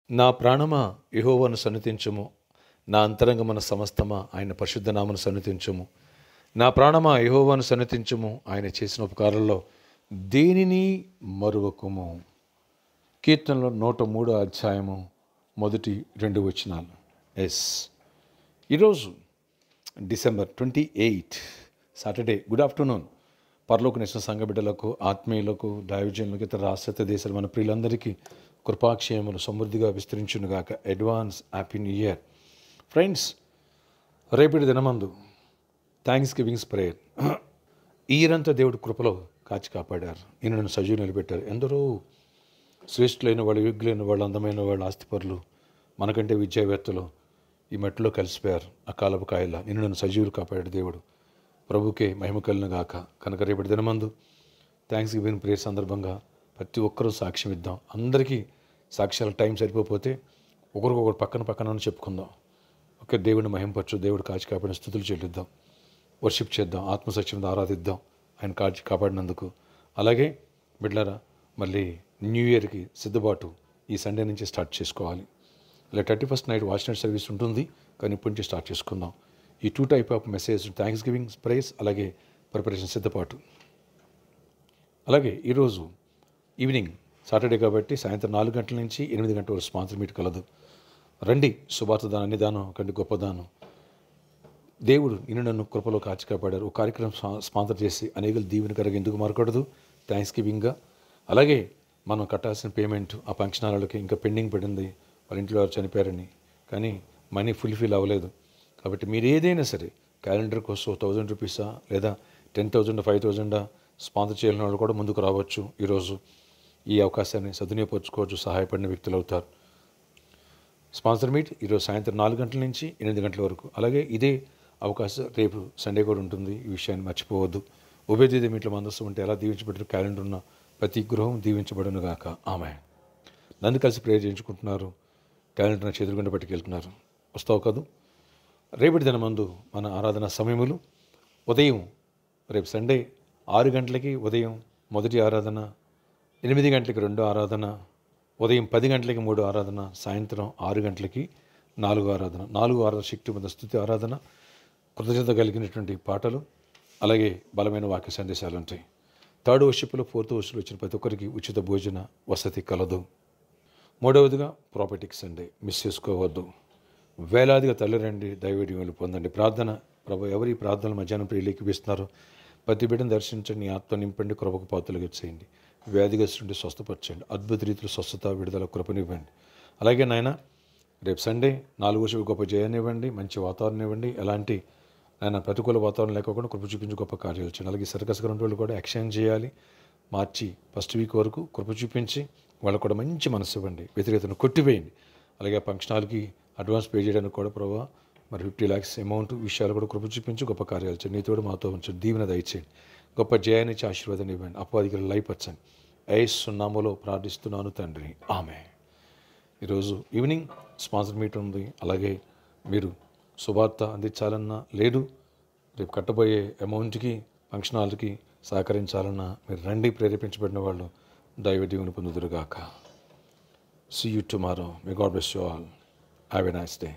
నా ప్రాణమా యెహోవాను సన్నుతించుము, నా అంతరంగమున సమస్తమా ఆయన పరిశుద్ధ నామమును సన్నుతించుము. నా ప్రాణమా యెహోవాను సన్నుతించుము, ఆయన చేసిన ఉపకారాల్లో దేనిని మరువకుము. కీర్తనలో 103 అధ్యాయము మొదటి 2 వచనాలు. ఈరోజు డిసెంబర్ 28 సాటర్డే. Good afternoon. పరలోక నిశ్చిన సంఘ బిడ్డలకు, ఆత్మీయులకు, దైవజనులకు, ఇతర రాష్ట్ర దేశాల మన ప్రియులందరికీ కృపాక్షేమములు సమృద్ధిగా విస్తరించునుగాక. Advance happy new year friends. రేపటి దినమందు థ్యాంక్స్ గివింగ్స్ ప్రేయర్. ఈరంతా దేవుడు కృపలో కాచి కాపాడారు. ఈయన నన్ను సజీవ నిలబెట్టారు. ఎందరో శ్రేష్ఠులైన వాళ్ళు, యోగ్యులైన వాళ్ళు, అందమైన వాళ్ళు, ఆస్తిపరులు, మనకంటే విద్యావేత్తలు ఈ మట్టిలో కలిసిపోయారు. అకాలపు కాయలా నిన్ను నన్ను సజీవులు కాపాడాడు దేవుడు. ప్రభుకే మహిమ కలిగిన గాక. కనుక రేపటి దినమందు థ్యాంక్స్ గివింగ్ ప్రేయర్ సందర్భంగా ప్రతి ఒక్కరూ సాక్ష్యం ఇద్దాం. అందరికీ సాక్ష్యాల టైం సరిపోతే ఒకరికొకరు పక్కన చెప్పుకుందాం. ఒకే దేవుడిని మహింపరచు, దేవుడు కాచి కాపాడిన స్తుతులు చెల్లిద్దాం, వర్షిప్ చేద్దాం, ఆత్మసత్యంతో ఆరాధిద్దాం ఆయన కాచి కాపాడినందుకు. అలాగే బిడ్లారా, మళ్ళీ న్యూ ఇయర్కి సిద్ధపాటు ఈ సండే నుంచి స్టార్ట్ చేసుకోవాలి. ఇలా 31st night watch night service ఉంటుంది, కానీ ఇప్పటి నుంచి స్టార్ట్ చేసుకుందాం. ఈ 2 type of message, thanksgiving praise, అలాగే ప్రిపరేషన్ సిద్ధపాటు. అలాగే ఈరోజు ఈవినింగ్ సాటర్డే కాబట్టి సాయంత్రం 4 గంటల నుంచి 8 గంటల వరకు స్పాన్సర్ మీట్ కలదు. రండి. శుభార్త దానం, అన్ని దానం కంటే గొప్పదానం. దేవుడు నిన్ను నన్ను కృపలో కాచి కాపాడారు. ఒక కార్యక్రమం స్పాన్సర్ చేసి అనేకలు దీవెనకరంగా ఎందుకు మారకూడదు? థ్యాంక్స్ గివింగ్గా. అలాగే మనం కట్టాల్సిన పేమెంట్ ఆ ఫంక్షన్ హాల్కి ఇంకా పెండింగ్ పడింది. వాళ్ళ ఇంట్లో వారు చనిపోయారని, కానీ మనీ ఫుల్ఫిల్ అవ్వలేదు. కాబట్టి మీరు ఏదైనా సరే క్యాలెండర్ కోసం 1000 రూపీసా లేదా 10,000 5,000 స్పాన్సర్ చేయాలని వాళ్ళు కూడా ముందుకు రావచ్చు. ఈరోజు ఈ అవకాశాన్ని సద్వినియోగపరచుకోవచ్చు, సహాయపడిన వ్యక్తులు అవుతారు. స్పాన్సర్ మీట్ ఈరోజు సాయంత్రం 4 గంటల నుంచి 8 గంటల వరకు. అలాగే ఇదే అవకాశం రేపు సండే కూడా ఉంటుంది. ఈ విషయాన్ని మర్చిపోవద్దు. ఉభయదేవి మీట్లో మందస్సు ఉంటే ఎలా దీవించబడిన క్యాలెండర్ ఉన్న ప్రతి గృహం దీవించబడును గాక. ఆమె నన్ను కలిసి ప్రేయర్ చేయించుకుంటున్నారు. క్యాలెండర్ చేతులుగుండా పట్టుకెళ్తున్నారు. వస్తావు కదూ? రేపటి దినమందు మన ఆరాధన సమయములు ఉదయం రేపు సండే 6 గంటలకి ఉదయం మొదటి ఆరాధన, 8 గంటలకి 2 ఆరాధన, ఉదయం 10 గంటలకి 3 ఆరాధన, సాయంత్రం 6 గంటలకి 4 ఆరాధన. 4 ఆరాధన శక్తి మీద స్తుతి ఆరాధన, కృతజ్ఞత కలిగినటువంటి పాటలు, అలాగే బలమైన వాక్య సందేశాలు ఉంటాయి. 3rd వర్షిప్లో 4th వర్షిప్లో వచ్చిన ప్రతి ఒక్కరికి ఉచిత భోజన వసతి కలదు. 3వదిగా ప్రాపర్టీకి సండే మిస్ చేసుకోవద్దు. వేలాదిగా తల్లిరండి, దైవదీవులు పొందండి. ప్రార్థన. ప్రభు, ఎవరి ప్రార్థనలు మధ్యాహ్నం ప్రియులు వేస్తున్నారో ప్రతి బిడ్డను దర్శించండి, ఆత్మ నింపండి, కృపకు పాత్రలుగా చేయండి. వ్యాధిగ్రస్తుడి స్వస్థపరచండి, అద్భుత రీతిలో స్వస్థత, విడుదల, కృపనివ్వండి. అలాగే నాయన రేపు సండే 4 వర్షం గొప్ప జయాన్ని ఇవ్వండి, మంచి వాతావరణం ఇవ్వండి. ఎలాంటి నాయన ప్రతికూల వాతావరణం లేకుండా కృప చూపించి గొప్ప కార్యాలు చేయండి. అలాగే సర్కస్గా ఉన్న వాళ్ళు కూడా ఎక్స్చేంజ్ చేయాలి. మార్చి ఫస్ట్ వీక్ వరకు కృప చూపించి వాళ్ళకు కూడా మంచి మనసు ఇవ్వండి, వ్యతిరేకతను కొట్టివేయండి. అలాగే ఫంక్షన్ హాల్కి అడ్వాన్స్ పే చేయడానికి కూడా ప్రభావ మరి 50 lakhs అమౌంట్ విషయాలు కూడా కృప చూపించి గొప్ప కార్యాలు చేయండి. నీతో మాతో ఉంచండి, దీవెన దయచేయండి, గొప్ప జయాన్ని ఇచ్చి ఆశీర్వాదాన్ని ఇవ్వండి, అపవాదికి లైపరచండి. యేసు నామములో ప్రార్థిస్తున్నాను తండ్రి, ఆమె. ఈరోజు ఈవినింగ్ స్పాన్సర్ మీట్ ఉంది. అలాగే మీరు శుభార్త అందించాలన్నా, లేదు రేపు కట్టబోయే అమౌంట్కి ఫంక్షన్ హాల్కి సహకరించాలన్నా మీరు రండి. ప్రేరేపించబడిన వాళ్ళు దైవ దీవెన పొందుదురుగాక. See you tomorrow. May God bless you all. Have a nice day.